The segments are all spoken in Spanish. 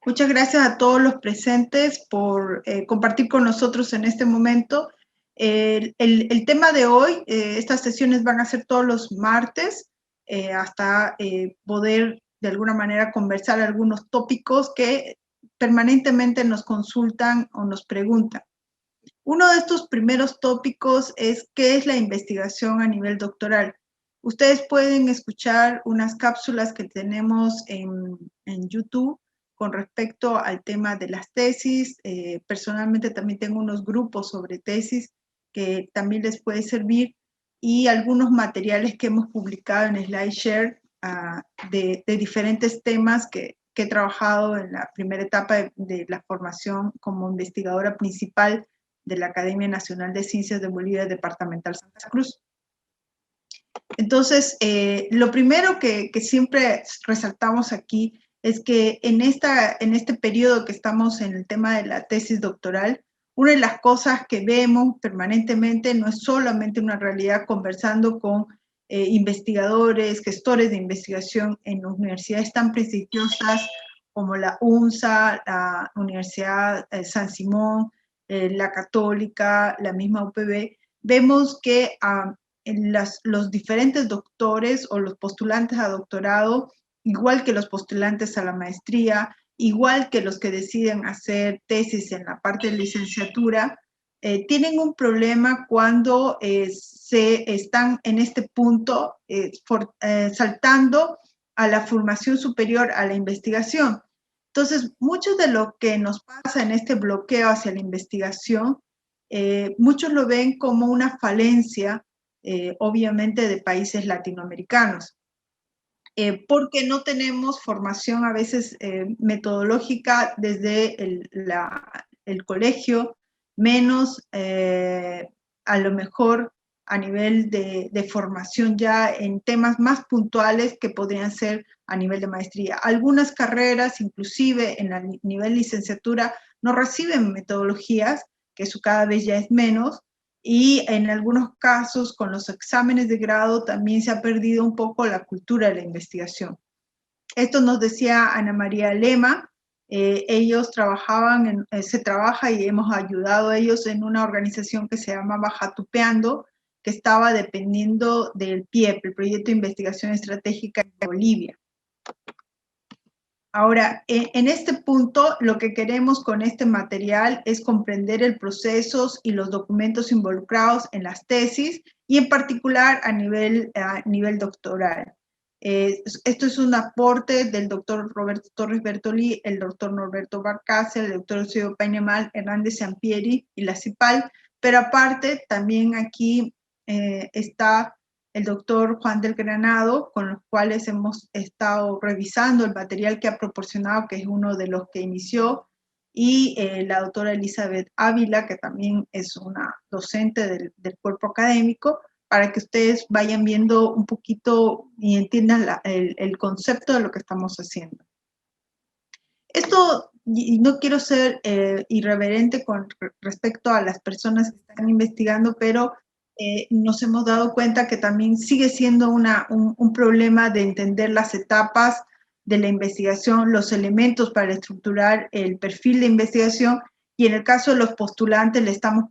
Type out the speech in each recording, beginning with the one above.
Muchas gracias a todos los presentes por compartir con nosotros en este momento. El tema de hoy, estas sesiones van a ser todos los martes hasta poder de alguna manera conversar algunos tópicos que permanentemente nos consultan o nos preguntan. Uno de estos primeros tópicos es ¿qué es la investigación a nivel doctoral? Ustedes pueden escuchar unas cápsulas que tenemos en YouTube con respecto al tema de las tesis. Personalmente también tengo unos grupos sobre tesis que también les puede servir y algunos materiales que hemos publicado en SlideShare de diferentes temas que he trabajado en la primera etapa de la formación como investigadora principal de la Academia Nacional de Ciencias de Bolivia Departamental Santa Cruz. Entonces, lo primero que siempre resaltamos aquí es que en este periodo que estamos en el tema de la tesis doctoral, una de las cosas que vemos permanentemente no es solamente una realidad conversando con investigadores, gestores de investigación en universidades tan prestigiosas como la UNSA, la Universidad San Simón, la Católica, la misma UPB, vemos que los diferentes doctores o los postulantes a doctorado, igual que los postulantes a la maestría, igual que los que deciden hacer tesis en la parte de licenciatura, tienen un problema cuando se están en este punto saltando a la formación superior, a la investigación. Entonces, mucho de lo que nos pasa en este bloqueo hacia la investigación, muchos lo ven como una falencia, obviamente, de países latinoamericanos. Porque no tenemos formación a veces metodológica desde el colegio, menos a lo mejor a nivel de formación ya en temas más puntuales que podrían ser a nivel de maestría. Algunas carreras, inclusive en el nivel licenciatura, no reciben metodologías, que eso cada vez ya es menos, y en algunos casos con los exámenes de grado también se ha perdido un poco la cultura de la investigación. Esto nos decía Ana María Lema. Ellos trabajaban, se trabaja y hemos ayudado a ellos en una organización que se llama Jatupeando, que estaba dependiendo del PIEP, el Proyecto de Investigación Estratégica de Bolivia. Ahora, en este punto, lo que queremos con este material es comprender el proceso y los documentos involucrados en las tesis y en particular a nivel doctoral. Esto es un aporte del doctor Roberto Torres Bertolí, el doctor Norberto Barcácer, el doctor Eusebio Painemal, Hernández Sampieri y la CIPAL, pero aparte también aquí está el doctor Juan del Granado, con los cuales hemos estado revisando el material que ha proporcionado, que es uno de los que inició, y la doctora Elizabeth Ávila, que también es una docente del cuerpo académico, para que ustedes vayan viendo un poquito y entiendan el concepto de lo que estamos haciendo. Esto, y no quiero ser irreverente con respecto a las personas que están investigando, pero nos hemos dado cuenta que también sigue siendo un problema de entender las etapas de la investigación, los elementos para estructurar el perfil de investigación, y en el caso de los postulantes le estamos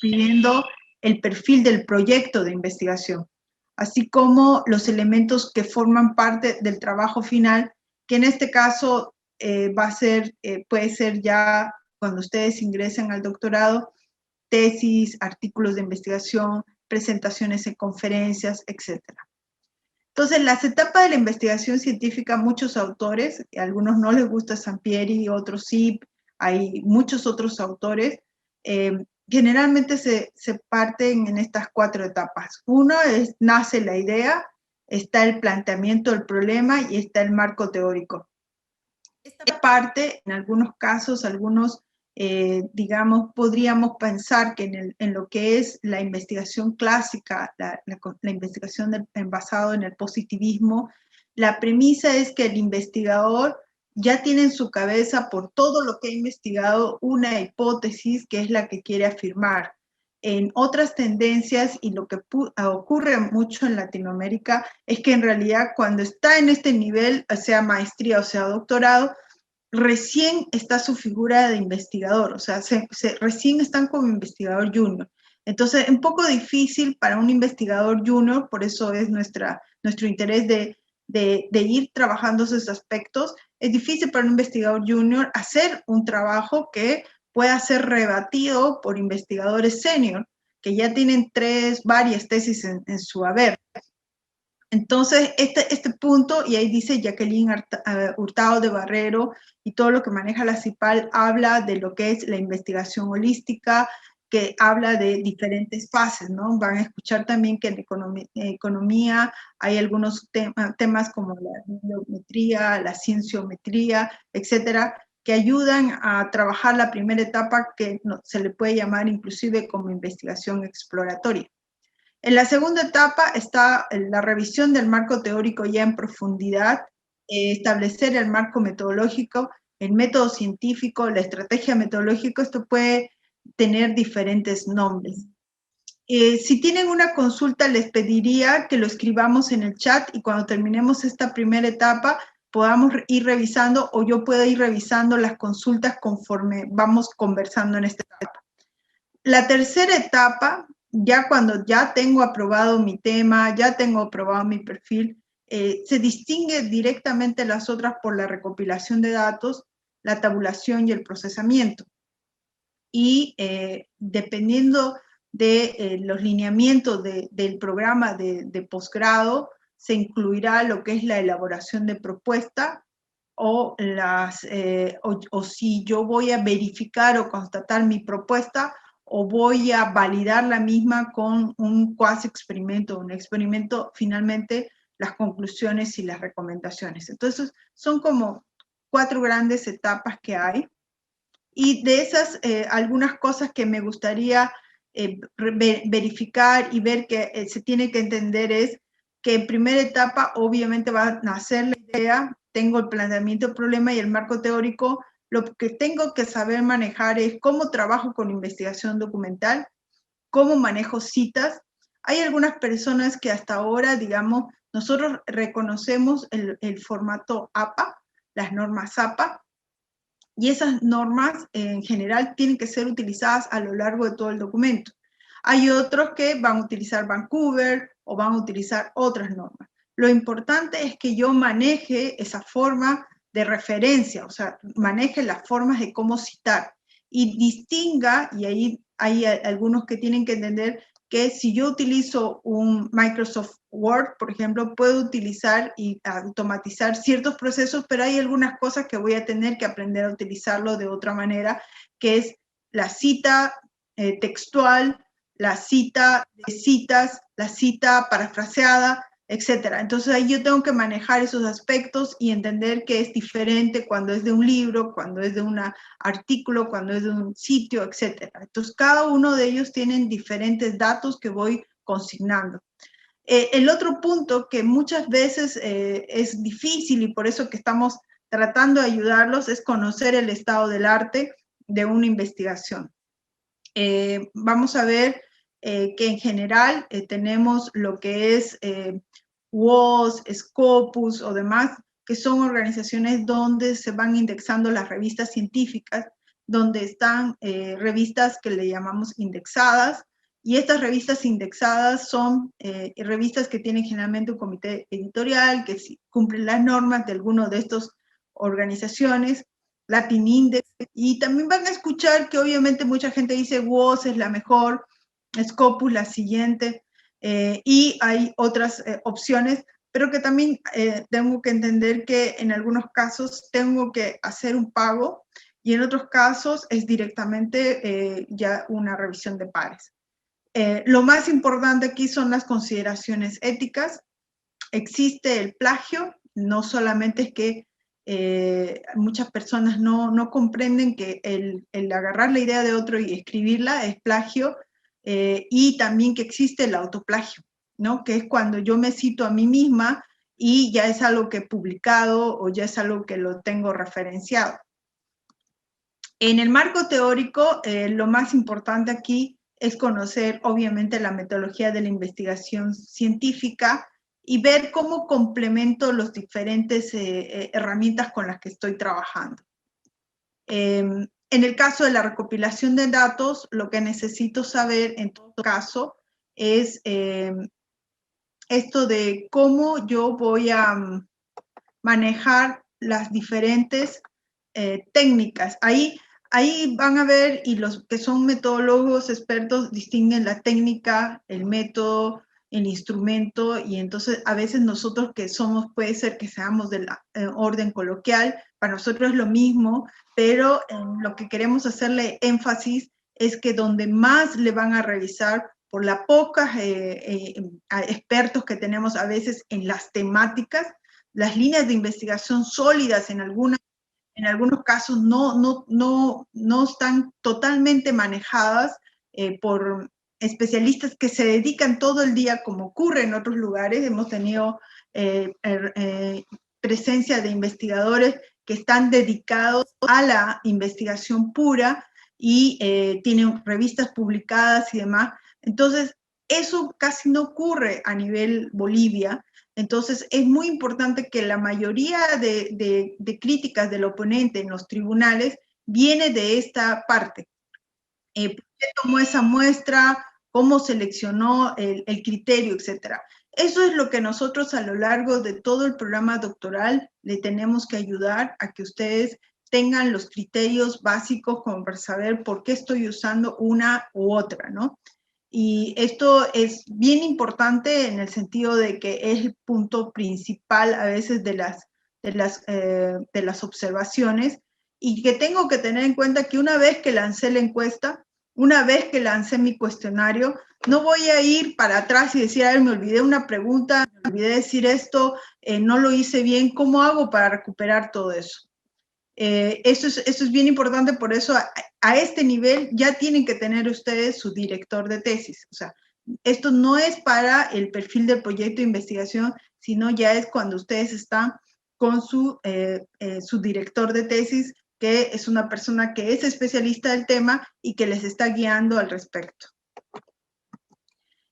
pidiendo el perfil del proyecto de investigación, así como los elementos que forman parte del trabajo final, que en este caso va a ser, puede ser ya cuando ustedes ingresen al doctorado, tesis, artículos de investigación, presentaciones en conferencias, etc. Entonces, las etapas de la investigación científica, muchos autores, a algunos no les gusta Sampieri, otros sí, hay muchos otros autores, generalmente se parten en estas 4 etapas. Uno es, nace la idea, está el planteamiento del problema y está el marco teórico. Esta parte, en algunos casos, digamos, podríamos pensar que en lo que es la investigación clásica, la investigación basada en el positivismo, la premisa es que el investigador ya tiene en su cabeza, por todo lo que ha investigado, una hipótesis que es la que quiere afirmar. en otras tendencias, y lo que ocurre mucho en Latinoamérica es que en realidad cuando está en este nivel, sea maestría o sea doctorado, recién está su figura de investigador, o sea, recién están como investigador junior. Entonces, es un poco difícil para un investigador junior, por eso es nuestro interés de ir trabajando esos aspectos. Es difícil para un investigador junior hacer un trabajo que pueda ser rebatido por investigadores senior, que ya tienen varias tesis en su haber. Entonces, este punto, y ahí dice Jacqueline Hurtado de Barrero, y todo lo que maneja la CIPAL, habla de lo que es la investigación holística, que habla de diferentes fases, ¿no? Van a escuchar también que en economía hay algunos temas como la bibliometría, la cienciometría, etcétera, que ayudan a trabajar la primera etapa, que se le puede llamar inclusive como investigación exploratoria. En la segunda etapa está la revisión del marco teórico ya en profundidad, establecer el marco metodológico, el método científico, la estrategia metodológica. Esto puede tener diferentes nombres. Si tienen una consulta, les pediría que lo escribamos en el chat, y cuando terminemos esta primera etapa podamos ir revisando, o yo puedo ir revisando las consultas conforme vamos conversando en esta etapa. La tercera etapa, ya cuando ya tengo aprobado mi tema, ya tengo aprobado mi perfil, se distingue directamente las otras por la recopilación de datos, la tabulación y el procesamiento. Y dependiendo de los lineamientos del programa de posgrado, se incluirá lo que es la elaboración de propuesta, o si yo voy a verificar o constatar mi propuesta, o voy a validar la misma con un cuasi experimento, un experimento, finalmente las conclusiones y las recomendaciones. Entonces, son como 4 grandes etapas que hay, y de esas algunas cosas que me gustaría verificar y ver que se tiene que entender es que en primera etapa obviamente va a nacer la idea, tengo el planteamiento del problema y el marco teórico. Lo que tengo que saber manejar es cómo trabajo con investigación documental, cómo manejo citas. Hay algunas personas que hasta ahora, digamos, nosotros reconocemos el formato APA, las normas APA, y esas normas en general tienen que ser utilizadas a lo largo de todo el documento. Hay otros que van a utilizar Vancouver o van a utilizar otras normas. Lo importante es que yo maneje esa forma de referencia, o sea, maneje las formas de cómo citar, y distinga, y ahí hay algunos que tienen que entender que si yo utilizo un Microsoft Word, por ejemplo, puedo utilizar y automatizar ciertos procesos, pero hay algunas cosas que voy a tener que aprender a utilizarlo de otra manera, que es la cita textual, la cita de citas, la cita parafraseada, etcétera. Entonces ahí yo tengo que manejar esos aspectos y entender que es diferente cuando es de un libro, cuando es de un artículo, cuando es de un sitio, etcétera. Entonces cada uno de ellos tienen diferentes datos que voy consignando. El otro punto que muchas veces es difícil, y por eso que estamos tratando de ayudarlos, es conocer el estado del arte de una investigación. Vamos a ver que en general tenemos lo que es WOS, Scopus o demás, que son organizaciones donde se van indexando las revistas científicas, donde están revistas que le llamamos indexadas, y estas revistas indexadas son revistas que tienen generalmente un comité editorial, que cumplen las normas de alguno de estas organizaciones, Latin Index, y también van a escuchar que obviamente mucha gente dice WOS es la mejor, Scopus la siguiente, y hay otras opciones, pero que también tengo que entender que en algunos casos tengo que hacer un pago, y en otros casos es directamente ya una revisión de pares. Lo más importante aquí son las consideraciones éticas. Existe el plagio, no solamente es que muchas personas no comprenden que el agarrar la idea de otro y escribirla es plagio, y también que existe el autoplagio, ¿no? Que es cuando yo me cito a mí misma y ya es algo que he publicado o ya es algo que lo tengo referenciado. En el marco teórico, lo más importante aquí es conocer obviamente la metodología de la investigación científica y ver cómo complemento las diferentes herramientas con las que estoy trabajando. En el caso de la recopilación de datos, lo que necesito saber en todo caso es esto de cómo yo voy a manejar las diferentes técnicas. Ahí van a ver, y los que son metodólogos expertos distinguen la técnica, el método, el instrumento, y entonces a veces nosotros que somos, puede ser que seamos del orden coloquial, para nosotros es lo mismo, pero lo que queremos hacerle énfasis es que donde más le van a revisar por la pocas expertos que tenemos a veces en las temáticas, las líneas de investigación sólidas en algunos casos no están totalmente manejadas por especialistas que se dedican todo el día, como ocurre en otros lugares. Hemos tenido presencia de investigadores que están dedicados a la investigación pura y tienen revistas publicadas y demás. Entonces, eso casi no ocurre a nivel Bolivia. Entonces, es muy importante que la mayoría de críticas del oponente en los tribunales viene de esta parte. ¿Por qué tomó esa muestra? ¿Cómo seleccionó el criterio, etcétera? Eso es lo que nosotros a lo largo de todo el programa doctoral le tenemos que ayudar a que ustedes tengan los criterios básicos como para saber por qué estoy usando una u otra, ¿no? Y esto es bien importante en el sentido de que es el punto principal a veces de las observaciones, y que tengo que tener en cuenta que una vez que lancé la encuesta, una vez que lancé mi cuestionario, no voy a ir para atrás y decir, a ver, me olvidé una pregunta, me olvidé decir esto, no lo hice bien, ¿cómo hago para recuperar todo eso? Eso es bien importante, por eso a este nivel ya tienen que tener ustedes su director de tesis. O sea, esto no es para el perfil del proyecto de investigación, sino ya es cuando ustedes están con su director de tesis, que es una persona que es especialista del tema y que les está guiando al respecto.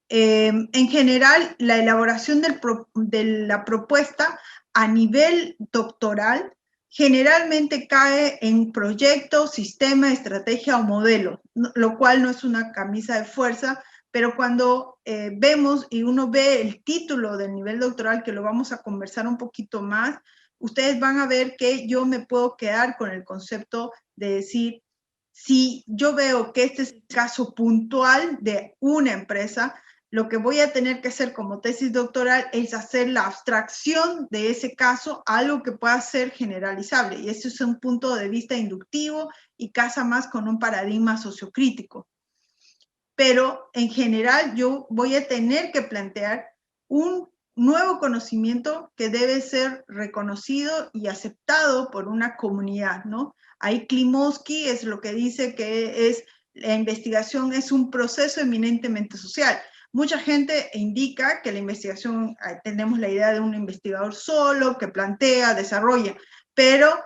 En general, la elaboración de la propuesta a nivel doctoral generalmente cae en proyecto, sistema, estrategia o modelo, lo cual no es una camisa de fuerza, pero cuando vemos y uno ve el título del nivel doctoral, que lo vamos a conversar un poquito más, ustedes van a ver que yo me puedo quedar con el concepto de decir, si yo veo que este es el caso puntual de una empresa, lo que voy a tener que hacer como tesis doctoral es hacer la abstracción de ese caso a algo que pueda ser generalizable. Y eso es un punto de vista inductivo y casa más con un paradigma sociocrítico. Pero en general yo voy a tener que plantear un nuevo conocimiento que debe ser reconocido y aceptado por una comunidad, ¿no? Ahí Klimovsky es lo que dice que es la investigación es un proceso eminentemente social. Mucha gente indica que la investigación, tenemos la idea de un investigador solo, que plantea, desarrolla, pero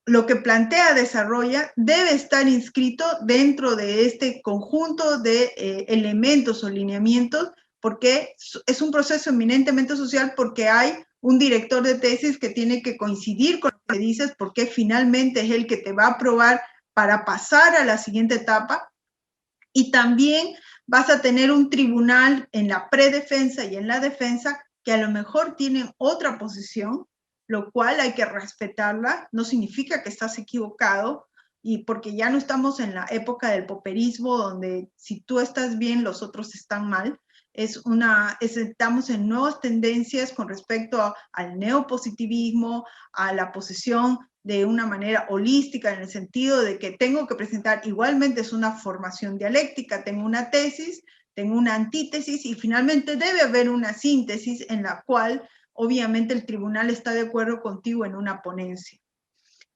lo que plantea, desarrolla, debe estar inscrito dentro de este conjunto de elementos o lineamientos, porque es un proceso eminentemente social, porque hay un director de tesis que tiene que coincidir con lo que dices, porque finalmente es el que te va a aprobar para pasar a la siguiente etapa. Y también vas a tener un tribunal en la predefensa y en la defensa que a lo mejor tienen otra posición, lo cual hay que respetarla. No significa que estás equivocado, y porque ya no estamos en la época del poperismo, donde si tú estás bien, los otros están mal. Estamos en nuevas tendencias con respecto al neopositivismo, a la posición de una manera holística, en el sentido de que tengo que presentar, igualmente es una formación dialéctica, tengo una tesis, tengo una antítesis, y finalmente debe haber una síntesis en la cual obviamente el tribunal está de acuerdo contigo en una ponencia.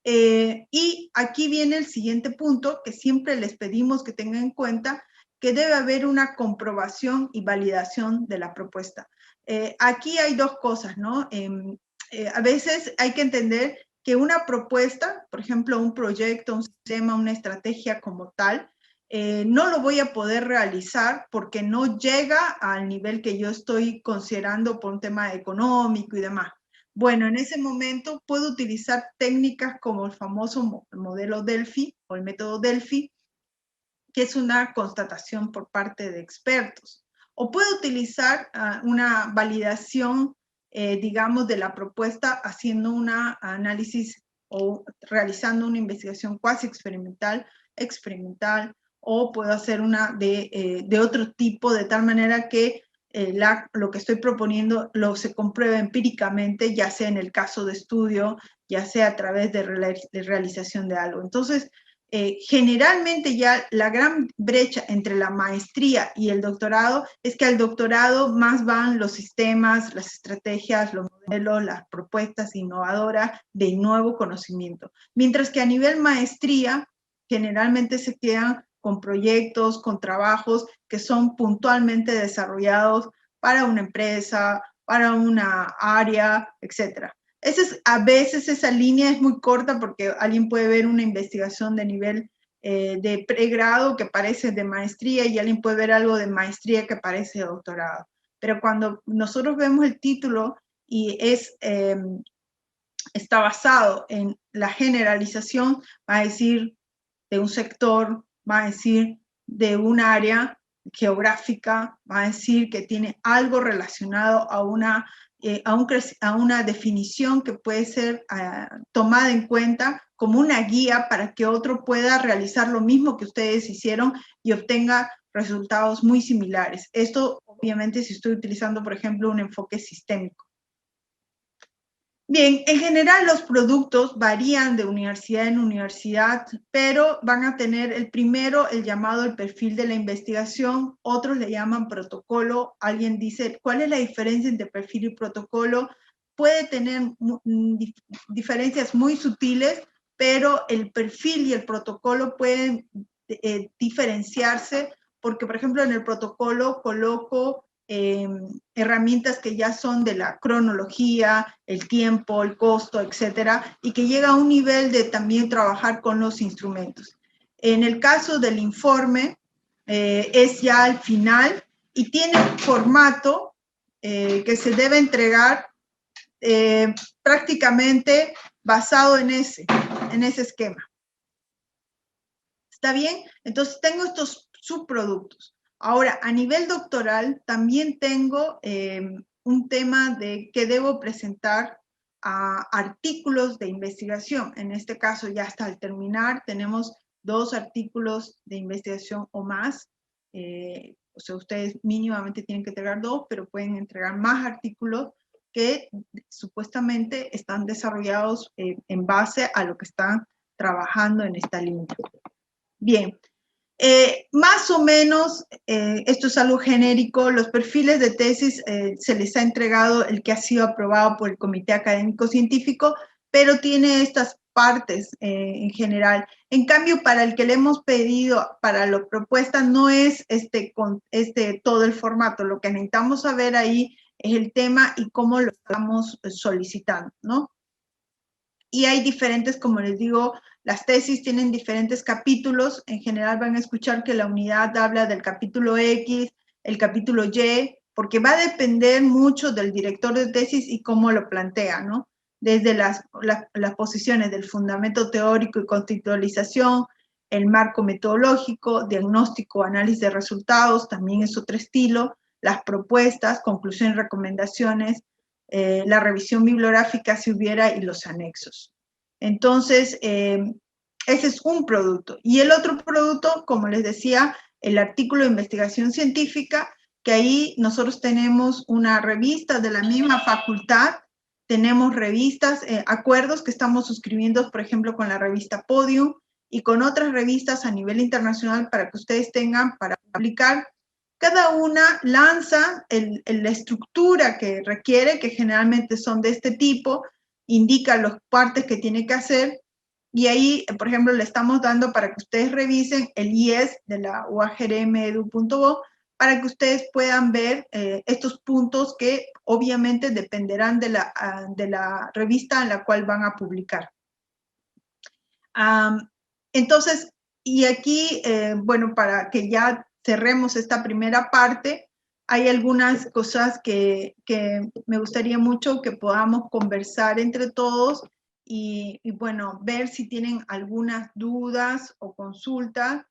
Y aquí viene el siguiente punto que siempre les pedimos que tengan en cuenta, que debe haber una comprobación y validación de la propuesta. Aquí hay dos cosas, ¿no? A veces hay que entender que una propuesta, por ejemplo, un proyecto, un sistema, una estrategia como tal, no lo voy a poder realizar porque no llega al nivel que yo estoy considerando por un tema económico y demás. Bueno, en ese momento puedo utilizar técnicas como el famoso modelo Delphi o el método Delphi, que es una constatación por parte de expertos. O puedo utilizar una validación, digamos, de la propuesta haciendo un análisis o realizando una investigación cuasi experimental, o puedo hacer una de otro tipo, de tal manera que lo que estoy proponiendo se comprueba empíricamente, ya sea en el caso de estudio, ya sea a través de realización de algo. Entonces, generalmente ya la gran brecha entre la maestría y el doctorado es que al doctorado más van los sistemas, las estrategias, los modelos, las propuestas innovadoras de nuevo conocimiento. Mientras que a nivel maestría, generalmente se quedan con proyectos, con trabajos que son puntualmente desarrollados para una empresa, para una área, etcétera. A veces esa línea es muy corta porque alguien puede ver una investigación de nivel de pregrado que parece de maestría y alguien puede ver algo de maestría que parece de doctorado. Pero cuando nosotros vemos el título y está basado en la generalización, va a decir de un sector, va a decir de un área geográfica, va a decir que tiene algo relacionado a una definición que puede ser tomada en cuenta como una guía para que otro pueda realizar lo mismo que ustedes hicieron y obtenga resultados muy similares. Esto, obviamente, si estoy utilizando, por ejemplo, un enfoque sistémico. Bien, en general los productos varían de universidad en universidad, pero van a tener el primero, el llamado el perfil de la investigación, otros le llaman protocolo. Alguien dice, ¿cuál es la diferencia entre perfil y protocolo? Puede tener diferencias muy sutiles, pero el perfil y el protocolo pueden diferenciarse porque, por ejemplo, en el protocolo coloco herramientas que ya son de la cronología, el tiempo, el costo, etcétera, y que llega a un nivel de también trabajar con los instrumentos. En el caso del informe, es ya al final y tiene un formato que se debe entregar prácticamente basado en ese esquema. ¿Está bien? Entonces tengo estos subproductos. Ahora, a nivel doctoral, también tengo un tema de que debo presentar artículos de investigación. En este caso, ya hasta al terminar, tenemos 2 artículos de investigación o más. O sea, ustedes mínimamente tienen que entregar 2, pero pueden entregar más artículos que supuestamente están desarrollados en base a lo que están trabajando en esta línea. Bien, más o menos, esto es algo genérico, los perfiles de tesis se les ha entregado el que ha sido aprobado por el Comité Académico Científico, pero tiene estas partes en general. En cambio, para el que le hemos pedido, para la propuesta, no es todo el formato. Lo que necesitamos saber ahí es el tema y cómo lo estamos solicitando, ¿no? Y hay diferentes, como les digo, las tesis tienen diferentes capítulos. En general van a escuchar que la unidad habla del capítulo X, el capítulo Y, porque va a depender mucho del director de tesis y cómo lo plantea, ¿no? Desde las posiciones del fundamento teórico y conceptualización, el marco metodológico, diagnóstico, análisis de resultados, también es otro estilo, las propuestas, conclusiones, recomendaciones, la revisión bibliográfica si hubiera y los anexos. Entonces, ese es un producto. Y el otro producto, como les decía, el artículo de investigación científica, que ahí nosotros tenemos una revista de la misma facultad, tenemos revistas, acuerdos que estamos suscribiendo, por ejemplo, con la revista Podium y con otras revistas a nivel internacional para que ustedes tengan para publicar. Cada una lanza la estructura que requiere, que generalmente son de este tipo, indica las partes que tiene que hacer, y ahí, por ejemplo, le estamos dando para que ustedes revisen el IES de la uagrmedu.bo, para que ustedes puedan ver estos puntos que obviamente dependerán de la revista en la cual van a publicar. Entonces, Y aquí, bueno, para que ya cerremos esta primera parte, hay algunas cosas que me gustaría mucho que podamos conversar entre todos y bueno, ver si tienen algunas dudas o consultas.